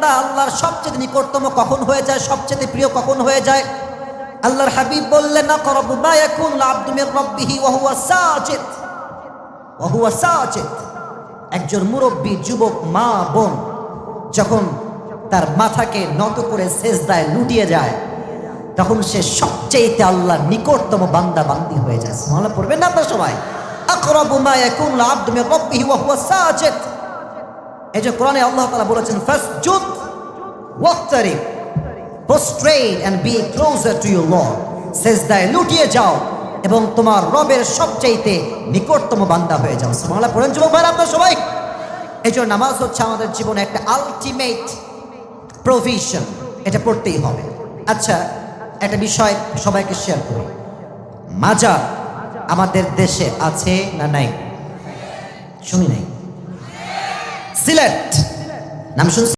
বান্দা আল্লাহর সবচেয়ে নিকটতম কখন হয়ে যায়, সবচেয়ে প্রিয় কখন হয়ে যায়? আল্লাহর হাবিব বললেন, আকরাবু মা ইয়াকুনুল আবদু মির রাব্বিহি ওয়া হুয়া সাজিদ, ওয়া হুয়া সাজিদ। একজন মুরব্বী যুবক মা বোন যখন তার মাথাকে নত করে সেজদায় লুটিয়ে যায়, তখন সে সবচেয়ে আল্লাহর নিকটতম বান্দা বান্দি হয়ে যায়। সুবহানাল্লাহ পড়বেন না আপনারা সবাই? আকরাবু মা ইয়াকুনুল আবদু মির রাব্বিহি ওয়া হুয়া সাজিদ। এই যে কোরআনে আল্লাহ তাআলা বলেছেন, ফাসজুদ ওয়াক্তারিব, prostrate and be closer to your Lord, সেজদায় লুটিয়ে যাও এবং তোমার রবের সবচাইতে নিকটতম বান্দা হয়ে যাও। সুবহানাল্লাহ পড়েন যুবক ভাইরা আপনারা সবাই। এই জন্য নামাজ হচ্ছে আমাদের জীবনে একটা আলটিমেট প্রভিশন, এটা পড়তেই হবে। আচ্ছা, একটা বিষয় সবাইকে শেয়ার করি, মাজার আমাদের দেশে আছে না নাই? শুনি নাই। সিলেট নাম শুনছি।